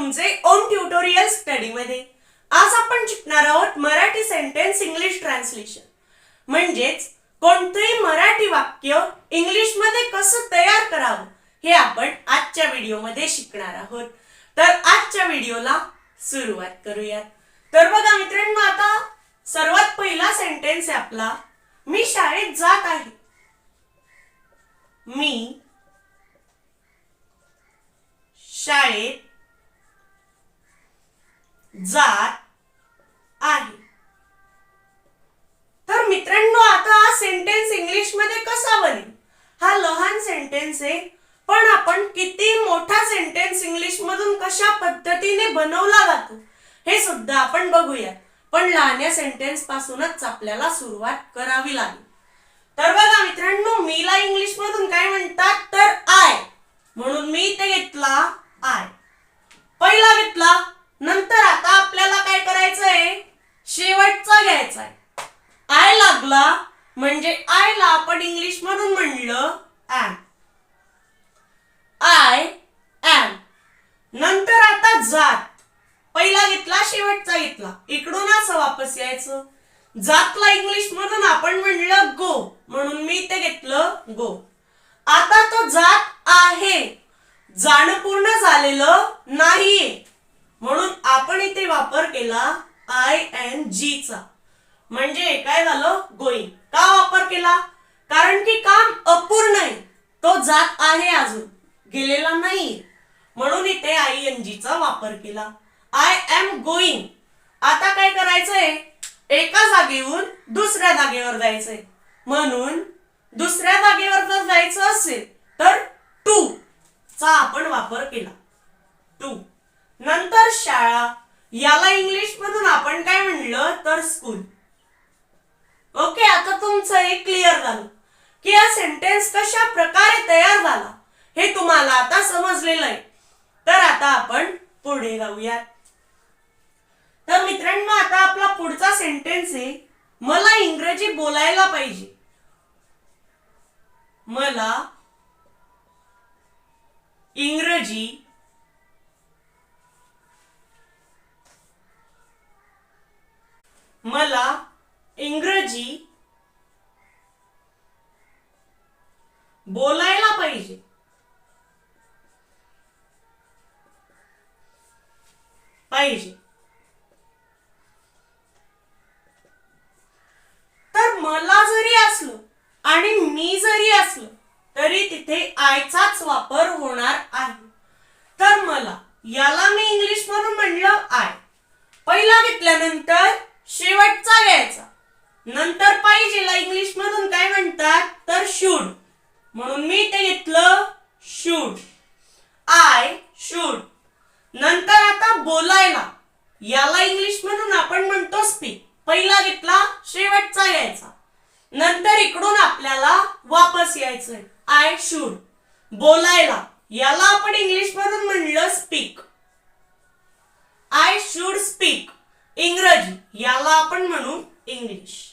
तुमचे ओम tutorial study मध्ये आज आपण शिकणार आहोत मराठी सेंटेन्स इंग्लिश ट्रान्सलेशन म्हणजेच कोणतेही मराठी वाक्य इंग्लिश मध्ये कसं तयार करावं हे आपण आजच्या व्हिडिओ मध्ये शिकणार आहोत। तर आजच्या व्हिडिओला सुरुवात करूयात। तर बघा मित्रांनो, आता सर्वात पहिला सेंटेन्स आहे आपला, मी शाळेत जात आहे। मी शाळेत जात आहे। तर मित्रांनो, आता हा सेंटेन्स इंग्लिश मध्ये कसा बनेल? हा लहान सेंटेन्स आहे, पण आपण किती मोठा सेंटेन्स इंग्लिश मधून कशा पद्धतीने बनवला जातो हे सुद्धा आपण बघूया। पण लहान सेंटेन्स पासूनच आपल्याला सुरुवात करावी लागेल। तर बघा मित्रांनो, मीला इंग्लिश मधून काय म्हणतात तर आय, म्हणून मी इथे घेतला आय, पहिला घेतला। नंतर आता आपल्याला काय करायचंय, शेवटचा घ्यायचा आहे। आय लागला म्हणजे आयला आपण इंग्लिश मधून म्हणलं एम, आय एम। नंतर आता जात, पहिला घेतला शेवटचा घेतला, इकडून असं वापस यायचं। जातला इंग्लिश मधून आपण म्हणलं गो, म्हणून मी इथे घेतलं गो। आता तो जात आहे, जाणं पूर्ण झालेलं नाहीये, म्हणून आपण इथे वापर केला आय एन जी चा, म्हणजे काय झालं, गोइंग। का वापर केला? कारण की काम अपूर्ण आहे, तो जात आहे, अजून गेलेला नाही, म्हणून इथे आय एन जी चा वापर केला। I am going. आता काय करायचंय, एका जागेवरून दुसऱ्या जागेवर जायचंय, म्हणून दुसऱ्या जागेवर जर जायचं असेल तर टू चा आपण वापर केला, टू। नंतर शाळा, याला इंग्लिश मधून आपण काय म्हणलं तर स्कूल। ओके, आता तुमचं हे क्लिअर झालं की हा सेंटेन्स कशा प्रकारे तयार झाला हे तुम्हाला आता समजलेलं आहे। तर आता आपण पुढे जाऊयात। तर मित्रांनो, आता आपला पुढचा सेंटेन्स आहे, मला इंग्रजी बोलायला पाहिजे। मला इंग्रजी बोलायला पाहिजे। तर मला जरी असलो आणि मी जरी असलो तरी तिथे आयचाच वापर होणार आहे। तर मला, याला मी इंग्लिश मधून म्हणलं आय, पहिला घेतल्यानंतर शेवटचा घ्यायचा। नंतर पाहिजेला इंग्लिश मधून काय म्हणतात तर शुड, म्हणून मी ते घेतलं शुड, आय शुड। नंतर आता बोलायला, याला इंग्लिश मधून आपण म्हणतो स्पीक, पहिला घेतला शेवटचा घ्यायचा। नंतर इकडून आपल्याला वापस यायचंय, आय शुड। बोलायला, याला आपण इंग्लिश मधून म्हणलं स्पीक, आय शुड स्पीक इंग्रजी, याला आपण म्हणू इंग्लिश,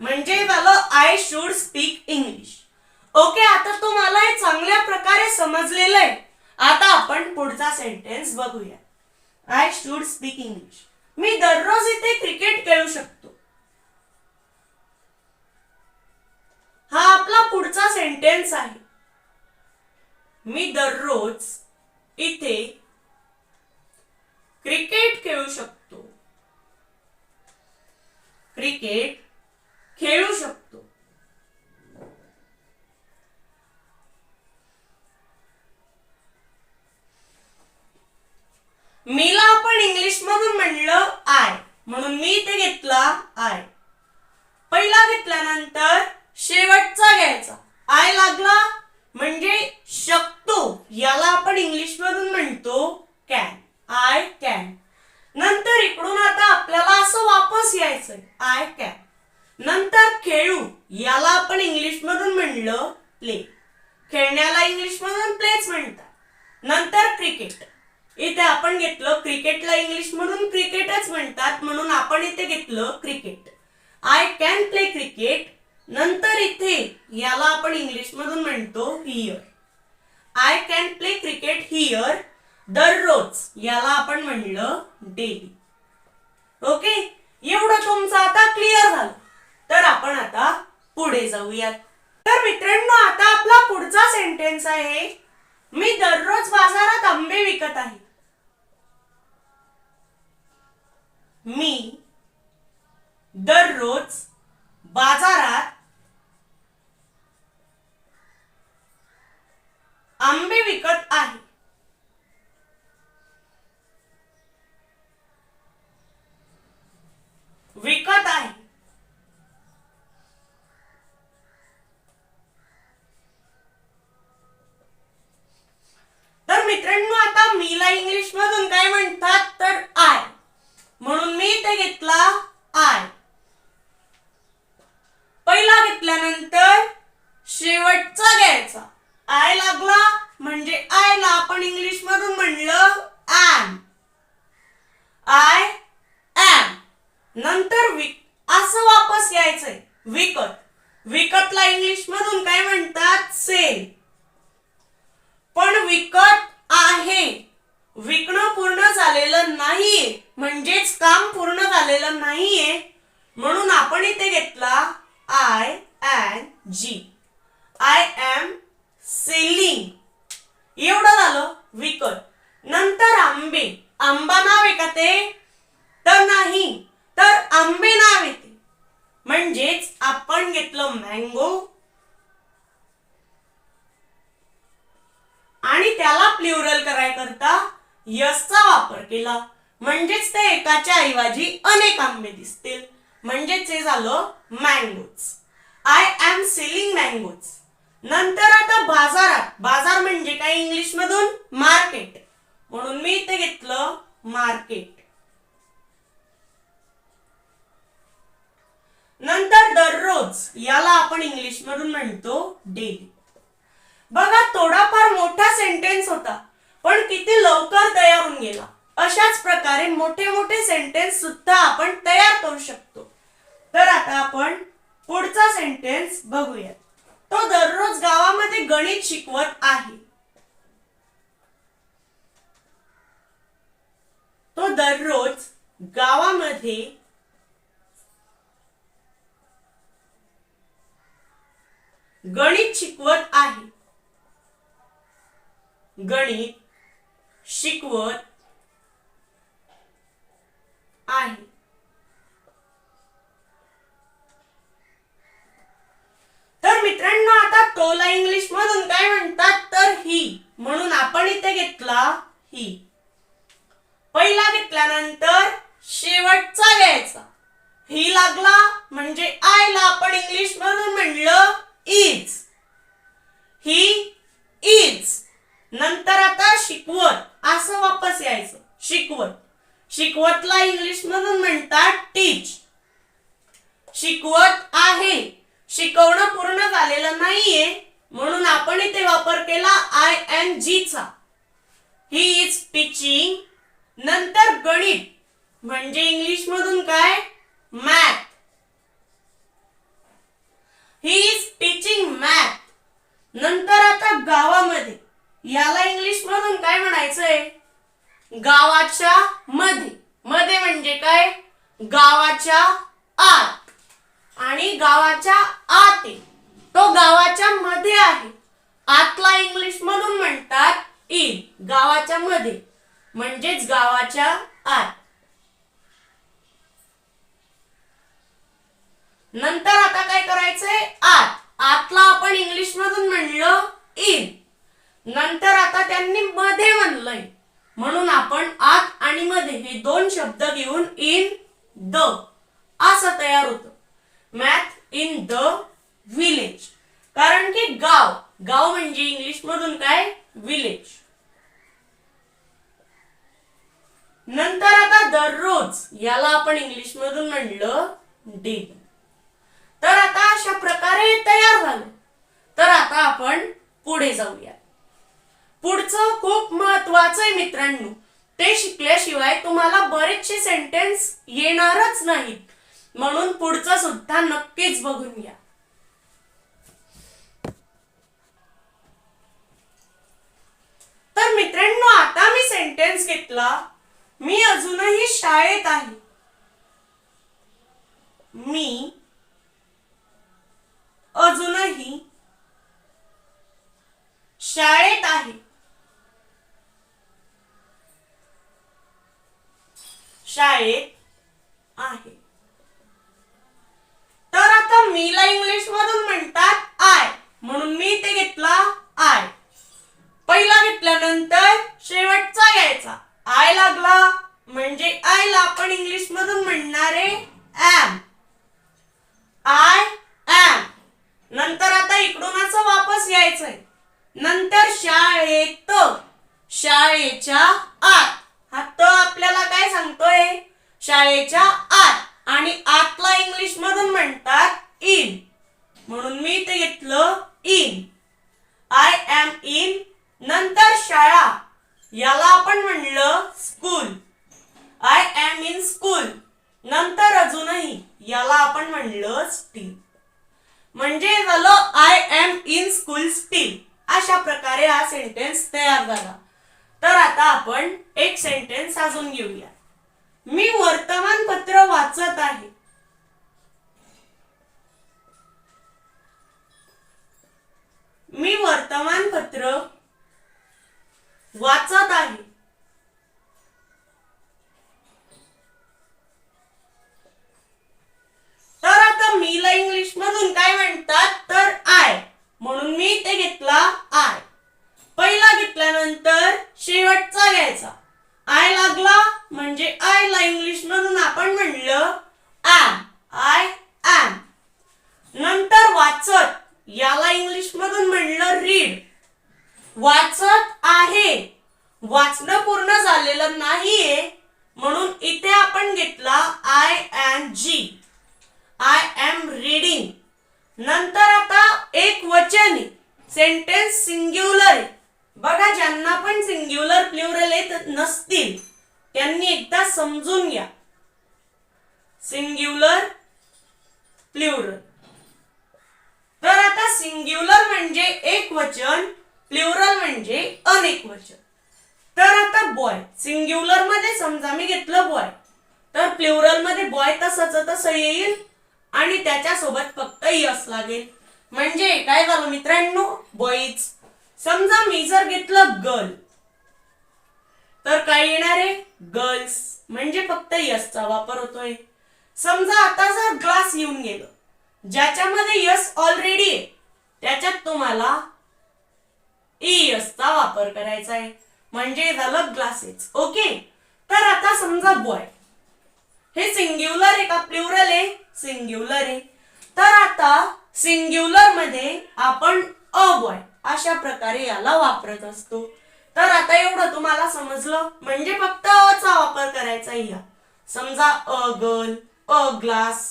म्हणजे झालं I should speak English. Okay, आता तुम्हाला हे चांगल्या प्रकारे समजलेलं आहे। आता आपण पुढचा सेंटेन्स बघूया, आय शुड स्पीक इंग्लिश। मी दररोज इथे क्रिकेट खेळू शकतो। हा आपला पुढचा सेंटेन्स आहे, मी दररोज इथे क्रिकेट खेळू शकतो, क्रिकेट खेळू शकतो। मीला आपण इंग्लिश मधून म्हणलं आय, म्हणून मी इथे घेतला आय, पहिला घेतल्यानंतर शेवटचा घ्यायचा, आय लागला म्हणजे शकतो, याला आपण इंग्लिश मधून म्हणतो कॅन, आय कॅन। नंतर इकडून आता आपल्याला असं वापस यायचंय, आय कॅन। नंतर खेळू, याला आपण इंग्लिश मधून म्हणलं प्ले, खेळण्याला इंग्लिश मधून प्लेच म्हणतात। नंतर क्रिकेट, इथे आपण घेतलं क्रिकेटला इंग्लिश मधून क्रिकेटच म्हणतात, म्हणून आपण इथे घेतलं cricket, I can play cricket. नंतर इथे याला आपण इंग्लिश मधून म्हणतो here, I can play cricket here दररोज, याला आपण म्हणलं डेली. ओके, एवढं तुमचं आता क्लिअर झालं. तर आपण आता पुढे जाऊयात. तर मित्रांनो, आता आपला पुढचा सेंटेन्स आहे, मी दररोज बाजारात आंबे विकत आहे. मी दररोज बाजारात आंबे विकत आहे. विकत आहे. तर मित्रांनो, आता मीला इंग्लिश मधून काय म्हणतात तर आय, म्हणून मी इथे घेतला आय. पहिला घेतल्यानंतर शेवटचा घ्यायचा. आय लागला म्हणजे आयला आपण इंग्लिश मधून म्हणलं ॲम. I am. नंतर असं वापस यायचंय विकत. विकतला इंग्लिश मधून काय म्हणतात सेल. पण विकत आहे, विकणं पूर्ण झालेलं नाहीये, म्हणजेच काम पूर्ण झालेलं नाहीये, म्हणून आपण इथे घेतला I and G. I am selling. एवढं झालं विकत. नंतर आंबे. आंबा नाव आहे का ते तर नाही, तर आंबे नाव येते, म्हणजेच आपण घेतलं मँगो आणि त्याला प्लुरल करायकरता यसचा वापर केला, म्हणजेच ते एकाच्या ऐवजी अनेक आंबे दिसतील, म्हणजेच हे झालं mangoes. I am selling mangoes. नंतर आता बाजारात. बाजार म्हणजे काय इंग्लिश मधून मार्केट, म्हणून मी इथे घेतलं मार्केट. नंतर दररोज, याला आपण इंग्लिश मधून म्हणतो डेली. बघा, थोडाफार मोठा सेंटेन्स होता, पण किती लवकर तयार होऊन गेला. अशाच प्रकारे मोठे मोठे सेंटेन्स सुद्धा आपण तयार करू शकतो. तर आता आपण पुढचा सेंटेन्स बघूया. तो दररोज गावामध्ये गणित शिकवत आहे. तो दररोज गावामध्ये गणित शिकवत आहे. गणित शिकवत आहे. तर मित्रांनो, आता तोला इंग्लिश मधून काय म्हणतात तर ही, म्हणून आपण इथे घेतला ही. पहिला घेतल्यानंतर शेवटचा घ्यायचा. ही लागला म्हणजे आयला आपण इंग्लिश मधून म्हणलं इज. He is. नंतर आता शिकवत असं वापस यायचं. शिकवत. शिकवतला इंग्लिश मधून म्हणतात टीच. शिकवत आहे. शिकवणं पूर्ण झालेलं नाहीये, म्हणून आपण इथे वापर केला आय एन जी चा. He is teaching. नंतर गणित म्हणजे इंग्लिश मधून काय math. He is teaching math. नंतर आता गावामध्ये, याला इंग्लिश मधून काय म्हणायचंय गावाच्या मध्ये. मध्ये म्हणजे काय गावाच्या आत. आणि गावाच्या आत आहे, तो गावाच्या मध्ये आहे. आतला इंग्लिश मधून म्हणतात इन. गावाच्या मध्ये म्हणजेच गावाच्या आत. नंतर आता काय करायचंय आत. आतला आपण इंग्लिश मधून म्हणलं इन. नंतर आता त्यांनी मध्ये म्हणलंय, म्हणून आपण आत आणि मध्ये हे दोन शब्द घेऊन इन द असं तयार होतं. Math in the village. कारण की गाव. गाव म्हणजे इंग्लिश मधून काय विलेज. नंतर आता दररोज, याला आपण इंग्लिश मधून म्हणलं डेली. तर आता अशा प्रकारे तयार झालं. तर आता आपण पुढे जाऊया. पुढचं खूप महत्वाचं आहे मित्रांनो. ते शिकल्याशिवाय तुम्हाला बरेचसे सेंटेन्स येणारच नाहीत, म्हणून पुढचं सुद्धा नक्कीच बघून घ्या. तर मित्रांनो आता मी सेंटेन्स घेतला, मी अजूनही शाळेत आहे. मी अजूनही शाळेत आहे. शाळेत आहे. तर आता मीला इंग्लिश मधून म्हणतात आय, म्हणून मी ते घेतला आय. पहिला घेतल्यानंतर शेवटचा घ्यायचा. आय लागला म्हणजे आयला आपण इंग्लिश मधून म्हणणारे एम. I am. नंतर आता इकडून असं वापस यायचंय. नंतर शाळेत, शाळेच्या आत. हा त आपल्याला काय सांगतोय? शाळेच्या आत. आणि आतला इंग्लिश मधून म्हणतात इन, म्हणून मी ते घेतलं इन. I am in. नंतर शाळा, याला आपण म्हणलं school. I am in school. नंतर अजूनही, याला आपण म्हणलं स्टील. म्हणजे झालं I am in school still. अशा प्रकारे हा सेंटेन्स तयार झाला. तर आता आपण एक सेंटेन्स अजून घेऊया. मी वर्तमानपत्र वाचत आहे. मी वर्तमानपत्र वाचत आहे. तर आता मीला इंग्लिश मधून काय म्हणतात? तर आय, म्हणून मी ते घेतला आय. पहिला घेतल्यानंतर शेवटचा घ्यायचा. आय लागला म्हणजे आयला इंग्लिश मधून आपण म्हणलं एम. I am. नंतर वाचत, याला इंग्लिश मधून म्हणलं रीड. वाचत आहे. वाचणं पूर्ण झालेलं नाहीये, म्हणून इथे आपण घेतला I am G. I am reading. नंतर आता एक वचन सेंटेन्स सिंग्युलर. बघा, ज्यांना पण सिंग्युलर प्लुरल येत नसतील त्यांनी एकदा समजून घ्या. Singular plural. तर आता सिंग्युलर म्हणजे एक वचन, प्लुरल म्हणजे अनेक वचन. तर आता बॉय, सिंग्युलर मध्ये समजा मी घेतलं बॉय, तर प्लुरल मध्ये बॉय तसंच तसं येईल आणि त्याच्यासोबत फक्त यस लागेल. म्हणजे काय झालं मित्रांनो? बॉईज. समजा मी जर घेतलं गर्ल, तर काय येणार आहे? गर्ल्स. म्हणजे फक्त यसचा वापर होतोय. समजा आता जर ग्लास येऊन गेलं, ज्याच्यामध्ये यस ऑलरेडी आहे, त्याच्यात तुम्हाला ईएसचा वापर करायचा आहे. म्हणजे झालं ग्लासेस. ओके. तर आता समजा बॉय, हे सिंग्युलर आहे का प्लुरल आहे? सिंग्युलर आहे. तर आता सिंग्युलर मध्ये आपण अ बॉय अशा प्रकारे याला वापरत असतो. तर आता एवढं तुम्हाला समजलं, म्हणजे फक्त अ चा वापर करायचा आहे. समजा अ गर्ल, अ ग्लास,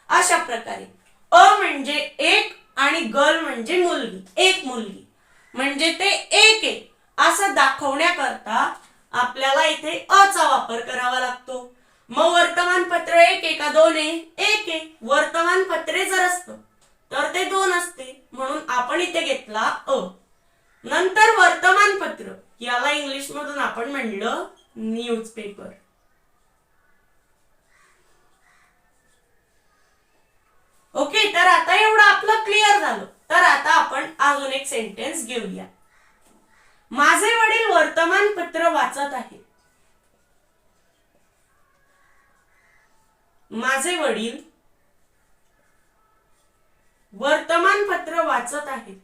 अशा प्रकारे. अ म्हणजे एक आणि गर्ल म्हणजे मुलगी, एक मुलगी. म्हणजे ते एक आहे असं दाखवण्याकरता आपल्याला इथे अ चा वापर करावा लागतो. मग वर्तमानपत्र एक आहे का दोन आहे? एक आहे. वर्तमानपत्रे जर असतं तर ते दोन असते, म्हणून आपण इथे घेतला अ. नंतर वर्तमानपत्र, याला इंग्लिश मधून आपण म्हणलं न्यूजपेपर. ओके. तर आता एवढं आपलं क्लिअर झालं. तर आता आपण अजून एक सेंटेन्स घेऊया. माझे वडील वर्तमानपत्र वाचत आहेत. माझे वडील वर्तमानपत्र वाचत आहेत.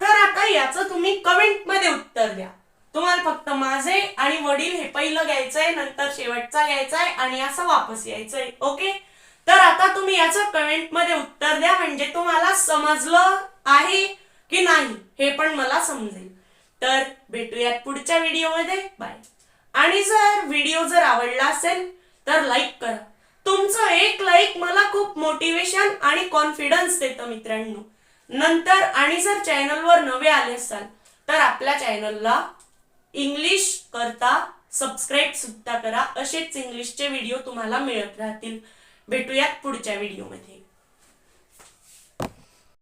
तर आता याचं तुम्ही कमेंट मध्ये उत्तर द्या. तुम्हाला फक्त माझे आणि वडील हे पहिलं घ्यायचंय, नंतर शेवटचा घ्यायचाय आणि असं वापस यायचंय. ओके. तर आता तुम्ही याचं कमेंट मध्ये उत्तर द्या, म्हणजे तुम्हाला समजलं आहे की नाही हे पण मला समजेल. तर भेटूयात पुढच्या व्हिडिओमध्ये. बाय. आणि जर व्हिडिओ जर आवडला असेल तर लाईक करा. तुमचं एक लाईक मला खूप मोटिवेशन आणि कॉन्फिडन्स देतं मित्रांनो. नंतर आणि जर चॅनलवर नवे आले असाल तर आपल्या चॅनलला इंग्लिश करता सबस्क्राईब सुद्धा करा. असेच इंग्लिशचे व्हिडिओ तुम्हाला मिळत राहतील. भेटूयात पुढच्या व्हिडिओमध्ये.